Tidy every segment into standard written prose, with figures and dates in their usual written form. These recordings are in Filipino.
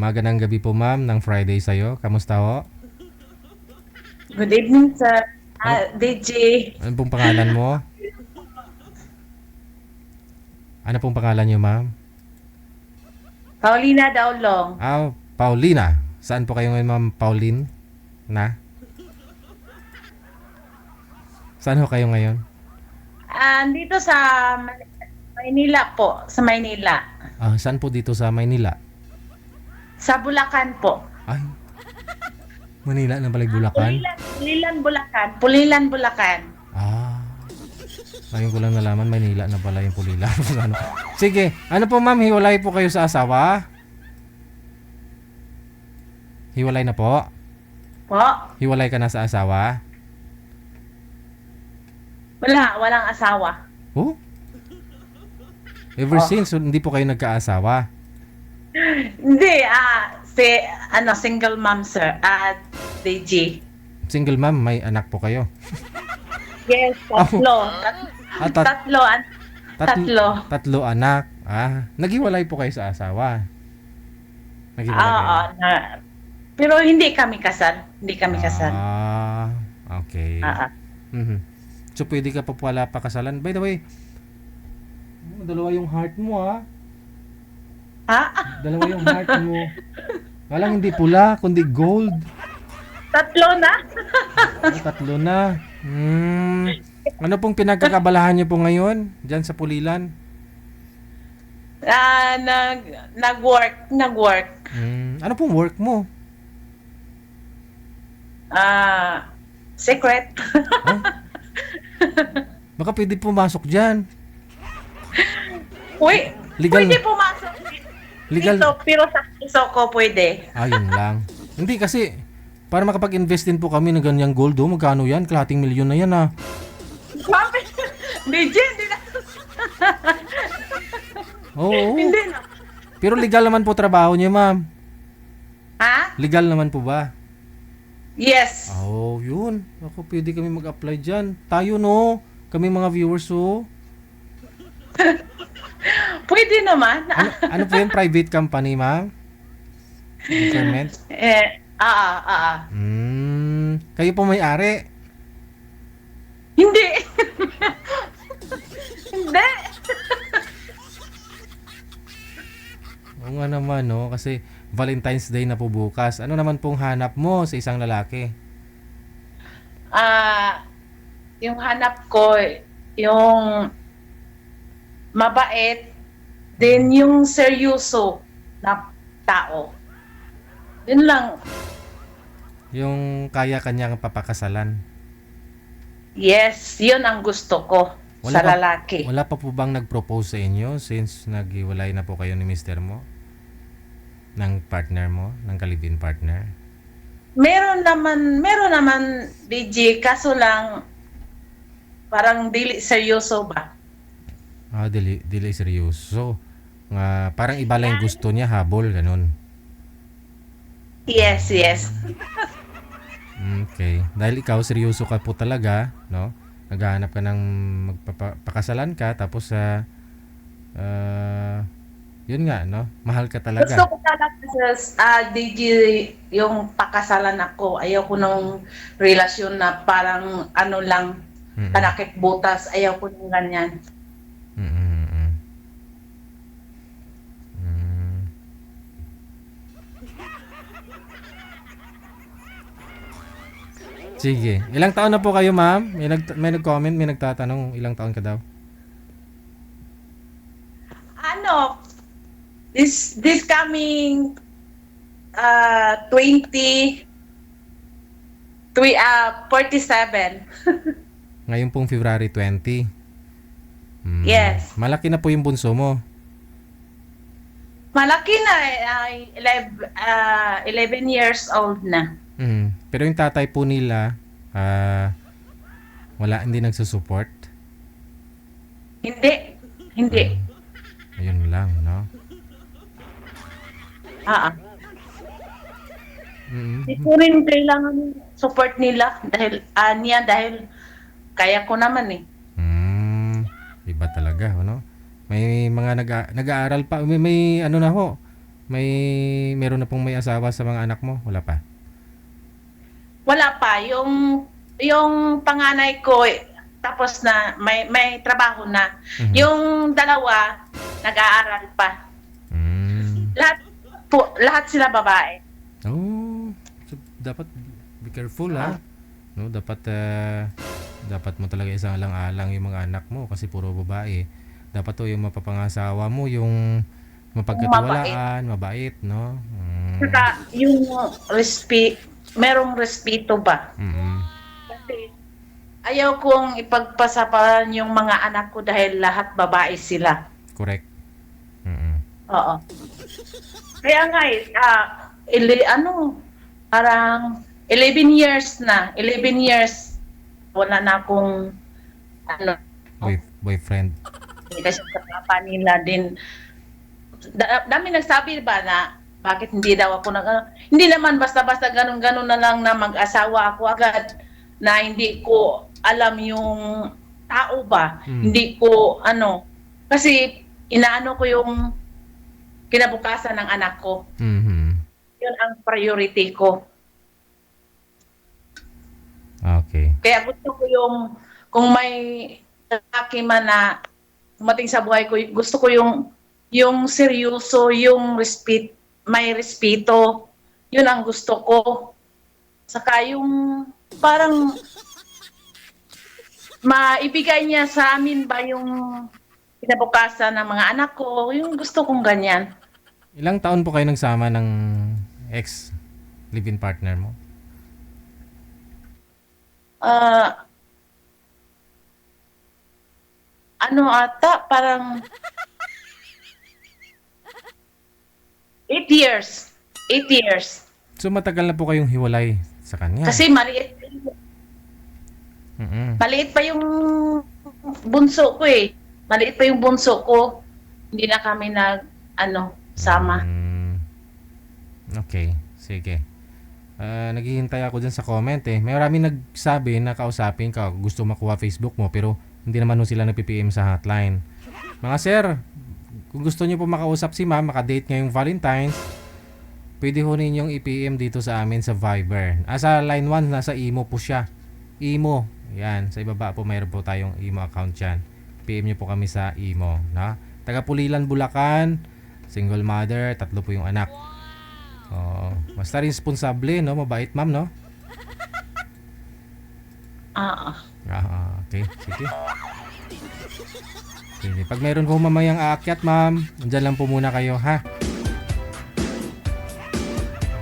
Magandang gabi po ma'am ng Friday sa'yo. Kamusta ho? Good evening, sir. Ano, DJ. ano pong pangalan mo? Ano pong pangalan niyo ma'am? Paulina Daulong. Paulina. Saan po kayo ngayon ma'am Pauline? Na? Saan ho kayo ngayon? Dito sa Maynila po, sa Maynila. Saan po dito sa Maynila? Sa Bulacan po. Ay, Manila na balik Bulacan? Pulilan, Bulacan. Ngayon ko lang nalaman Maynila na pala yung Pulilan. Ano? Sige, ano po ma'am, hiwalay po kayo sa asawa? Hiwalay na po? Po? Hiwalay ka na sa asawa? Walang asawa. Oh? Ever since, hindi po kayo nagkaasawa? Hindi, single mom, sir. DJ. Single ma'am, may anak po kayo? Yes, tatlo. Tatlo. Tatlo anak. Naghiwalay po kayo sa asawa? Naghiwalay kayo? Pero hindi kami kasal. Okay. Mhm. So, pwede ka pa pala pakasalan. By the way, dalawa yung heart mo Dalawa yung heart mo. Walang hindi pula, kundi gold. Tatlo na? Tatlo na. Ano pong pinagkakabalahan niyo po ngayon diyan sa Pulilan? Nag-work. Ano pong work mo? Secret. Baka pwede pumasok diyan. Uy, Legal. pwede pumasok Legal. dito, pero sa puso ko pwede. Yun lang. Hindi kasi para makapag-invest din po kami ng ganyang gold, magkano yan? Kalahating milyon na yan DJ, hindi na. Oo. Hindi na. Pero legal naman po trabaho niyo, ma'am. Ha? Legal naman po ba? Yes. Yun. Ako, pwede kami mag-apply dyan. Tayo, no? Kami mga viewers, Pwede naman. Ano po yung private company, ma'am? Government? Kayo po may-ari? Hindi. Hindi. Oo nga naman, no? Kasi Valentine's Day na po bukas. Ano naman pong hanap mo sa isang lalaki? Yung hanap ko, yung mabait, then yung seryoso na tao. Yun lang. Yung kaya kanyang papakasalan? Yes, yun ang gusto ko sa lalaki. Wala pa po bang nag-propose sa inyo since naghiwalay na po kayo ni mister mo? Ng partner mo? Ng ka-live-in partner? Meron naman, DJ, kaso lang, parang dili seryoso ba? Dili seryoso. Parang iba lang yung gusto niya, habol, ganun. Yes. Okay. Dahil ikaw, seryoso ka po talaga, no? Naghahanap ka ng magpapakasalan ka, tapos yun nga, no? Mahal ka talaga. Gusto ko talaga DJ, yung pakasalan ako. Ayaw ko ng relasyon na parang ano lang, kanakit butas. Ayaw ko ng ganyan. Sige. Ilang taon na po kayo, ma'am? May nag-comment, may nagtatanong, ilang taon ka daw? This coming 47. Ngayon pong February 20. Yes. Malaki na po yung bunso mo. Malaki na, 11 years old na. Pero yung tatay po nila, hindi nagsusupport? Hindi. Ayun lang, no? Hindi ko rin kailangan support nila dahil kaya ko naman eh. Iba talaga, ano? May mga nag-aaral pa, may ano na ho. Meron na pong may asawa sa mga anak mo? Wala pa? Wala pa. Yung panganay ko, tapos na, may trabaho na. Mhm. Yung dalawa, nag-aaral pa. Lahat sila babae. Oh, so dapat be careful ha. No, dapat mo talaga isang alang-alang yung mga anak mo kasi puro babae. Dapat to yung mapapangasawa mo yung mapagkatiwalaan, mabait, no? Saka yung merong respeto ba? Mm. Kasi ayaw kong ipagpasapalan yung mga anak ko dahil lahat babae sila. Correct. Mm. Oo. Kaya nga parang 11 years na. 11 years wala na akong Boyfriend. kasi sa papa nila din. Dami nagsabi ba na bakit hindi daw ako hindi naman basta-basta ganun-ganun na lang na mag-asawa ako agad na hindi ko alam yung tao ba. Hindi ko kasi inaano ko yung kinabukasan ng anak ko. Mhm. Yun ang priority ko. Okay. Kaya gusto ko kung may lalaki man na dumating sa buhay ko, gusto ko yung seryoso, yung may respeto. Yun ang gusto ko. Saka yung parang maibigay niya sa amin ba yung kinabukasan ng mga anak ko, yung gusto kong ganyan. Ilang taon po kayo nagsama ng live-in partner mo? Parang 8 years. 8 years. So matagal na po kayong hiwalay sa kanya. Kasi maliit pa yung bunso ko eh. Maliit pa yung bunso ko. Hindi na kami sama. Okay, sige. Naghihintay ako dyan sa comment eh. May maraming nagsabi na kausapin ka, gusto makuha Facebook mo pero hindi naman sila nag-PPM sa hotline. Mga sir, kung gusto niyo po makausap si ma'am, makadate ngayong Valentine's, pwede ho ninyong i-PM dito sa amin sa Viber. Sa line 1, nasa Imo po siya. Imo. Yan, sa ibaba po mayroon po tayong Imo account yan. PM niyo po kami sa Imo. Na? Taga Pulilan, Bulacan, single mother, 3 po yung anak. Basta responsable, no? Mabait, ma'am, no? Okay, sige. Sige. Pag mayroon po mamayang aakyat, ma'am, dyan lang po muna kayo, ha?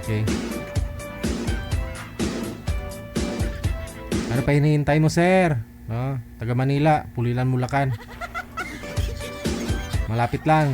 Okay. Ano pa hinihintay mo, sir? No? Taga Manila, Pulilan, Bulacan. Malapit lang.